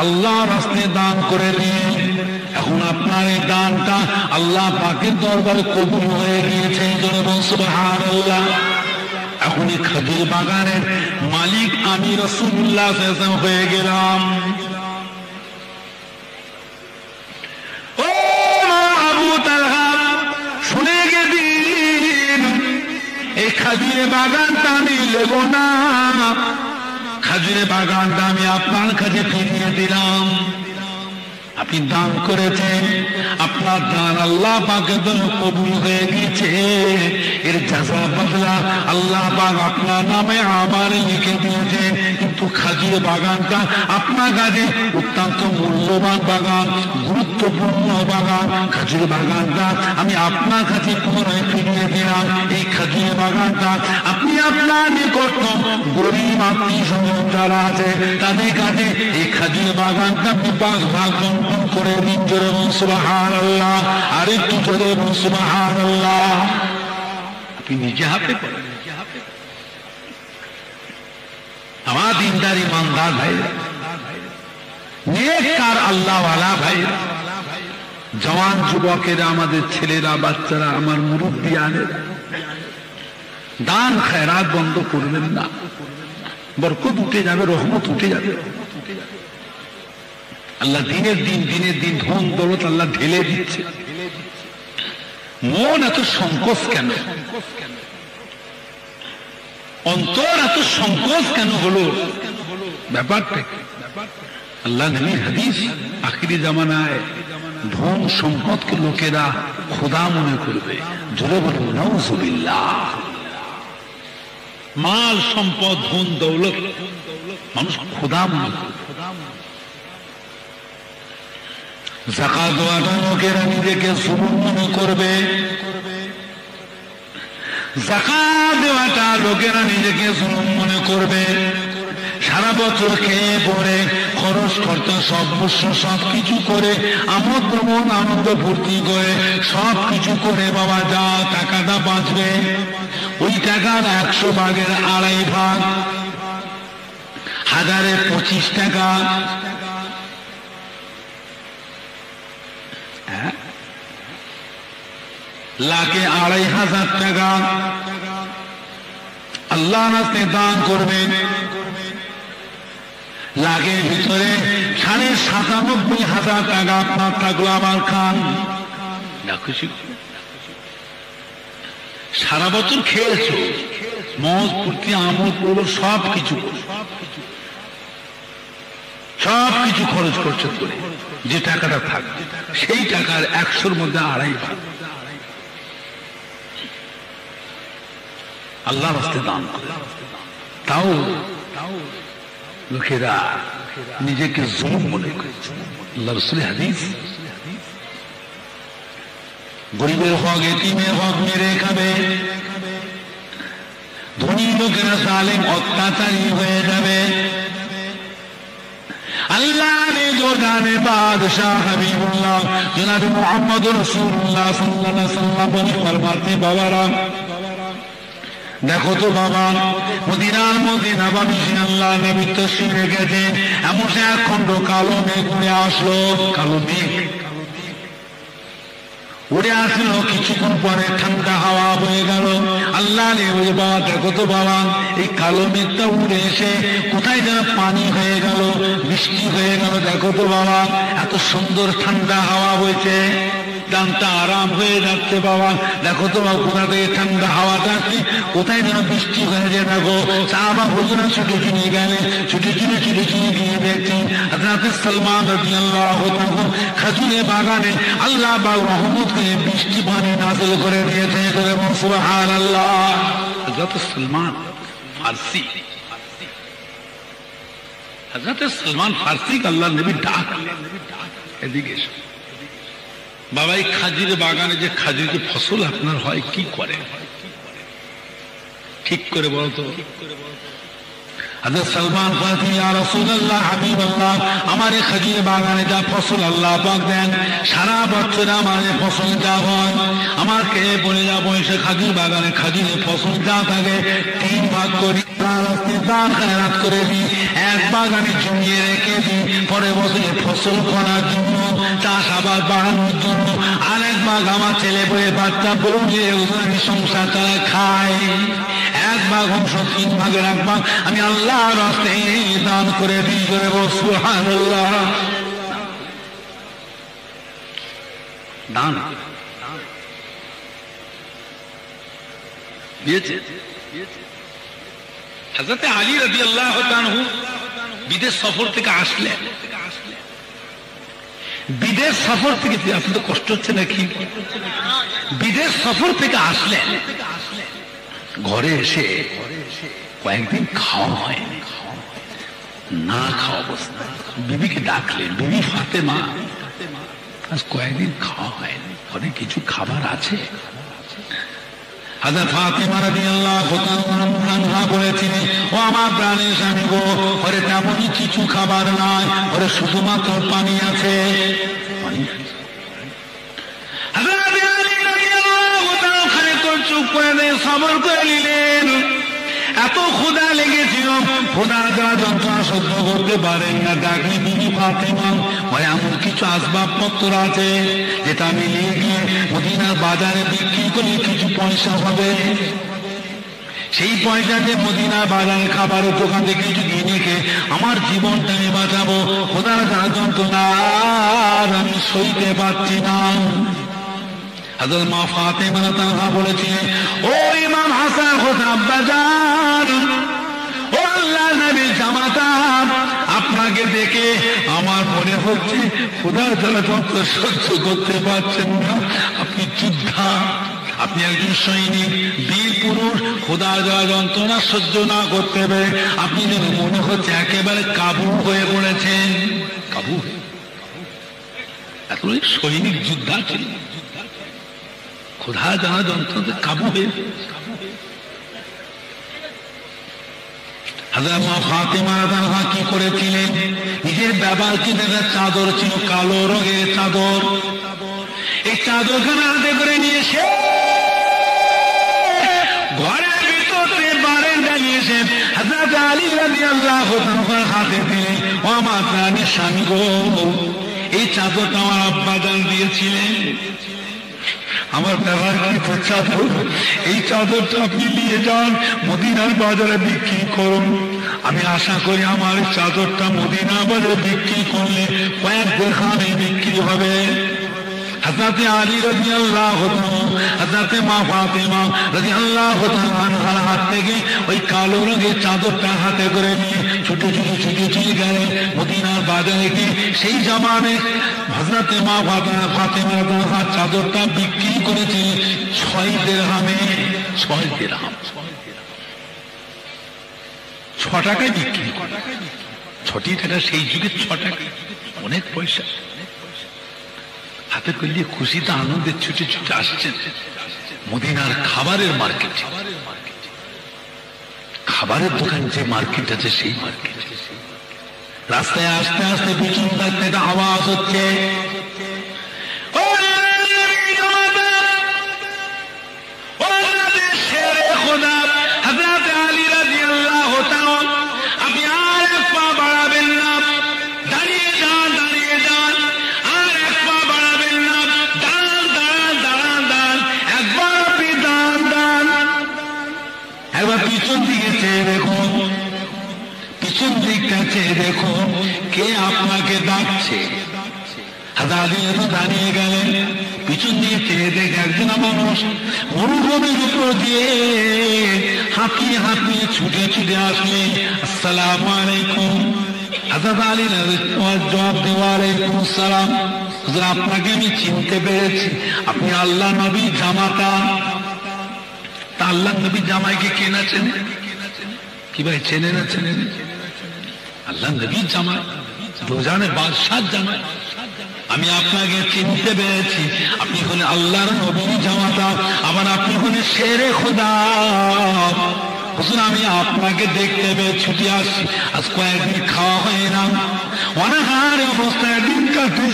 আল্লাহর রাস্তায় দান করে দিন। এখন আপনার এই দানটা আল্লাহ পাকের দরবারে কবুল হয়ে গিয়েছে। সুবহানাল্লাহ। এখন এই খাজুর বাগানের মালিক আমি রাসূলুল্লাহ সাল্লাল্লাহু আলাইহি ওয়াসাল্লাম হয়ে গেলাম। ও আবু তালহা, শুনে গেদিন এই খাজুরের বাগানটা আমি নেব না, খাজুরের বাগানটা আমি আপনার কাছে ফিরিয়ে দিলাম। আপনি দান করেছেন, আপনার দান আল্লাহ পাকের জন্য কবুল হয়ে গেছে, এর জাযা বদলা আল্লাহ পাক আপনার নামে আমার লিখে দিয়েছে। কিন্তু খাজুর বাগানটা আপনার কাছে অত্যন্ত মূল্যবান বাগান, গুরুত্বপূর্ণ বাগান। খাজুর বাগানটা আমি আপনার কাছে পুনরায় ফিরিয়ে দিলাম। এই খাজুর বাগানটা আপনি আপনার নিকট গরিব আত্মীয় স্বজন যারা আছে তাদের কাছে এই খাজুর বাগানটা আপনি 5 ভাগ বন্টন করে দিন। জোরে বলুন সুবহানাল্লাহ, আর একটু জোরে বলুন সুবহানাল্লাহ। আপনি নিজে হাতে করেন। আমার দিনদার ইমানদার ভাই, নেককার আল্লাহওয়ালা ভাই, জওয়ান যুবকেরা, আমাদের ছেলেরা, বাচ্চারা, আমার মুরব্বিয়ানেরা, দান খেরাত বন্ধ করবেন না। বরকত উঠে যাবে, রহমত উঠে যাবে। আল্লাহ দিনের দিন ধন দৌলত আল্লাহ ঢেলে দিচ্ছে। মন এত সংকোচ কেন? অন্তর এত সংকোচ কেন হলো? ব্যাপারটা আল্লাহ নবীর হাদিস, আখিরি জামানায় ধন সম্পদকে লোকেরা খোদা মনে করবে। জোরে বলুন নাউযুবিল্লাহ। মাল সম্পদ ধন দৌলত মানুষ খোদা মনে করবে। যাকাত দেওয়াটা লোকেরা নিজেকে জুলুম মনে করবে। যাকাত দেওয়াটা লোকেরা নিজেকে জুলুম মনে করবে। সারা বছর খেয়ে পরে খরচ করতে সবকিছু করে আমোদ প্রমোদ আনন্দ ফুর্তি করে সবকিছু করে বাবা যা টাকাটা বাঁচবে ওই টাকার 100 ভাগের 2.5 ভাগ, 1000-এ 25 টাকা, লাখে 2500 টাকা আল্লাহ রাস্তায় দান করবেন। লাখের ভিতরে 97,500 টাকা আপনার থাকলো আমার খান। খুশি? সারা বছর খেয়েছো, মজ ফুর্তি আমোদ করলো, সবকিছু খরচ করছো করে যে টাকাটা থাকবে সেই টাকার 100-র মধ্যে 2.5 ভাগ আল্লাহ রাস্তায় দান করে। তাও লোকেরা নিজেকে জুলুম মনে করে। আল্লাহ রাসূলের হাদিস, গরিবের হক, এতিমের হক মেরে খাবে, ধনী লোকেরা জালেম অত্যাচারী হয়ে যাবে। আল্লাহ ने जो जाने बादशाह हबीबुल्लाह जनाब मोहम्मद रसूलुल्लाह सल्लल्लाहु अलैहि वसल्लम फरमाते, बाबारा দেখো তো বাবা, মদিনার মধ্যে নববী আল্লাহ নবী তশরীফ রেখেছে, এমন এক খন্ড কালো মেঘ উড়ে আসলো। কালো মেঘ উড়ে আসলো, কিছুক্ষণ পরে ঠান্ডা হাওয়া বয়ে গেল। আল্লাহ বাবা দেখো তো বাবা, এই কালো মেঘটা উড়ে এসে কোথায় যেন পানি হয়ে গেল, বৃষ্টি হয়ে গেল। দেখো তো বাবা, এত সুন্দর ঠান্ডা হাওয়া বইছে, দানটা আরাম হয়ে যাচ্ছে। বাবা দেখো তো বাবা, কোথা থেকে ঠান্ডা হাওয়াটা আসছে, কোথায় যেন বৃষ্টি হয়ে যায়। দেখো সাহাবা হুজুরা ছুটে ছুটে গেলে, ছুটে গিয়ে দেখছেন হযরত সালমান রাদিয়াল্লাহু তাআলা খাজুরের বাগানে আল্লাহ পাক রহমত করে বৃষ্টি পানি নাযিল করে দিয়েছে। সুবহানাল্লাহ। হযরত সালমান ফারসি, হযরত সালমান ফারসি আল্লাহ নবী ডাক, এদিকে এসো বাবা, এই খাজুরের বাগানে যে খাজুরের ফসল আপনার হয় কি করে ঠিক করে বলতো। হযরত সালমান ফারসি, ইয়া রাসূলুল্লাহ হাবিবাল্লাহ, আমার এই খাজুরের বাগানে যা ফসল আল্লাহ পাক দেন, সারা বছর আমার এই ফসল যা হয়, আমাকে বলে যাবো এসে খাজুর বাগানে খাজুরের ফসল যা থাকে 3 ভাগ করি, দান খেরাত করে দিই। 1 ভাগ আমি জমিয়ে রেখে দিই, পরে বছরে ফসল করার জন্য, চাষাবাদ বাড়ানোর জন্য। 1 ভাগ আমার ছেলে বলে বাচ্চা বউকে সংসার তারা খায়। 1 ভাগ অংশ, 3 ভাগের 1 ভাগ আমি আল্লাহর রাস্তায় দান করে দিই। করে সুবহানাল্লাহ। দান দিয়েছে। হযরত আলী রাদিয়াল্লাহু তাআলা বিদেশ সফর থেকে আসলেন, বিদেশ সফর থেকে, আপনি তো কষ্ট হচ্ছে নাকি, বিদেশ সফর থেকে আসলেন, ঘরে এসে কয়েকদিন খাওয়া হয়নি, না খাওয়া অবস্থা বিবিকে ডাকলেন, বিবি ফাতেমা আজ কয়েকদিন খাওয়া হয়নি, ঘরে কিছু খাবার আছে? হযরত ফাতেমা রাদিয়াল্লাহু আনহা বলেছিলেন, ও আমার প্রাণের স্বামী গো, ঘরে তেমনই কিছু খাবার নাই, ঘরে শুধুমাত্র পানি আছে। হযরত আলী রাদিয়াল্লাহু তাআলা ওখানে তো চুপ করে সবর করে নিলেন। এত ক্ষুধা লেগেছিল, ক্ষুধার দ্বারা যন্ত্রণা সহ্য করতে পারেন না, ডাকলে বিবি ফাতেমা, ভাই এমন কিছু আসবাবপত্র আছে যেটা আমি নিয়ে গিয়ে মদিনার বাজারে বিক্রি করলে কিছু পয়সা হবে, সেই পয়সাতে মদিনার বাজারে খাবারের দোকান থেকে কিছু কিনে খেয়ে আমার জীবনটা আমি বাঁচাবো, ক্ষুধার দ্বারা যন্ত্রণা আমি সইতে পারছি না। হযরত মা ফাতেমা রাদিয়াল্লাহু বলেছিলেন, ও ইমাম হাসান হোসেন আব্বাজান, ও আল্লাহর নবীর জামাতা, আপনাকে দেখে আমার মনে হচ্ছে ক্ষুধার জ্বালা যন্ত্রণা সহ্য করতে পারছেন না, আপনি যোদ্ধা, আপনি একজন সৈনিক, বীর পুরুষ, ক্ষুধার জ্বালা যন্ত্রণা সহ্য না করতে পারে আপনি যেন মনে হচ্ছে একেবারে কাবু হয়ে পড়েছেন। কাবু এত সৈনিক যোদ্ধা ছিল, ক্ষুধা জ্বালা যন্ত্রণাতে কাবু হয়ে। হযরত মা ফাতেমা রাদিয়াল্লাহু কি করেছিলেন, নিজের ব্যবহৃত চাদর ছিল, কালো রঙের চাদর, এই চাদরখানা হাতে করে নিয়ে এসে ঘরের ভিতরে বারান্দায় নিয়েছে হযরত আলী রাদিয়াল্লাহু তাআলা হাতে দিলেন, ও আমার প্রাণের স্বামী গো, এই চাদরটা আমার আব্বাজান দিয়েছিলেন, আমার ব্যবহারকৃত চাদর, এই চাদরটা আপনি নিয়ে যান মদিনার বাজারে বিক্রি করুন, আমি আশা করি আমার চাদরটা মদিনা বাজারে বিক্রি করলে কয়েক দিরহামে বিক্রি হবে। হযরত আলী রাদিয়াল্লাহু তাআলা হযরত মা ফাতেমা রাদিয়াল্লাহু তাআলার হাত থেকে ওই কালো রঙের চাদরটা হাতে করে নিয়ে ছুটে ছুটে গেলেন মদিনার বাজারে গিয়ে, সেই জামানে হযরত মা ফাতেমা রাদিয়াল্লাহু চাদরটা বিক্রি করেছিলেন 6 দিরহামে। 6 দিরহাম, 6 টাকায় বিক্রি, 6টি টাকা সেই যুগে 6 টাকা, অনেক পয়সা। হাতে করলে খুশিতে আনন্দে ছুটে ছুটে আসছেন মদিনার খাবারের মার্কেট, খাবারের দোকান যে মার্কেট আছে সেই মার্কেট। রাস্তায় আস্তে আস্তে পিছন থেকে আওয়াজ হচ্ছে, আপনি আর এক পা বাড়াবেন না, দাঁড়িয়ে যান, দাঁড়িয়ে যান, আর এক পা বাড়াবেন না, দাঁড়ান দাঁড়ান দাঁড়ান দাঁড়ান, একবার আপনি দাঁড়ান দাঁড়ান, একবার পিছন দিকে চেয়ে দেখুন, পিছন দিকটা চেয়ে দেখুন কে আপনাকে ডাকছে। দাঁড়িয়ে গেলেন, পিছন দিয়ে চেয়ে দেখে একজন মানুষ মরুভূমির উপর দিয়ে হাঁপিয়ে হাঁপিয়ে ছুটে ছুটে আসলেন, আসসালামু আলাইকুম। হযরত আলী জবাব দেওয়া, আলাইকুম আসসালাম, হুজুর আপনাকে আমি চিনতে পেরেছি, আপনি আল্লাহ নবীর জামাতা। তা আল্লাহ নবীর জামাইকে কে না চেনে? কি ভাই চেনে না চেনে? আল্লাহ নবীর জামাই, দোজানের বাদশার জামাই, আমি আপনাকে চিনতে পেরেছি, আপনি হলেন আল্লাহর নবীর জামাতা, আবার আপনি হলেন শেরে খোদা। হুজুর আমি আপনাকে দেখতে পেয়ে ছুটি আসছি, আজ কয়েকদিন খাওয়া হয় না, অনাহারে অবস্থায় দিন কাটে,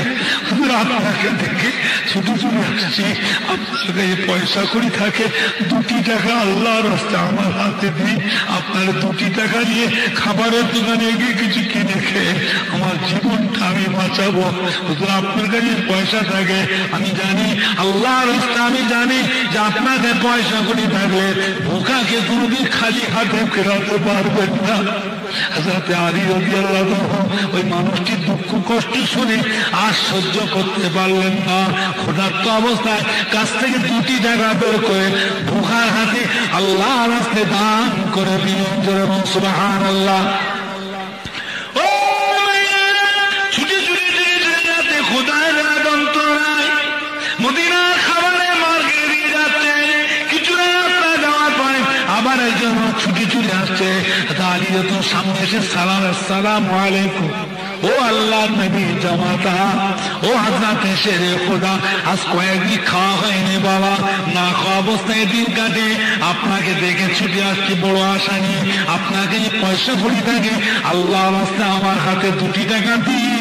হুজুর আপনাকে দেখে ছুটি ছুটি আসছি, আপনার কাছে পয়সা করি থাকে, 2 টাকা আল্লাহর রাস্তায় আমার হাতে দিই, আপনার 2 টাকা দিয়ে খাবারের দোকানে গিয়ে কিছু কিনে খেয়ে আমার জীবনটা আমি বাঁচাবো। হুজুর আপনার কাছে পয়সা থাকে, আমি জানি আল্লাহর রাস্তায়, আমি জানি যে আপনাদের পয়সা করি থাকলে ভোকাকে কোনোদিন খালি হাতে ফেরাতে পারবেন না। হযরত আলী রাদিয়াল্লাহু আনহু ওই মানুষটির দুঃখ কষ্ট শুনে আর সহ্য করতে পারলেন না, ক্ষুধার্ত অবস্থায় কাছ থেকে 2 টাকা বের করে ভোকার হাতে আল্লাহর রাস্তায় দান করে দিলেন। যেমন সুবহানাল্লাহ। ও ছুটে ছুটে যেতে ক্ষুধার আলী তো সামনে এসে সালাম, আসসালামু আলাইকুম। ও আল্লাহর নবী জামাতা, ও হযরতে শেরে খোদা, আজ কয়েকদিন খাওয়া হয়নি বাবা, না খাওয়া অবস্থায় দিন কাটে, আপনাকে দেখে ছুটে আসছি বড় আশা নিয়ে। আপনাকে যে পয়সা ভরি থাকে, আল্লাহর রাস্তায় আমার হাতে 2 টাকা দিয়ে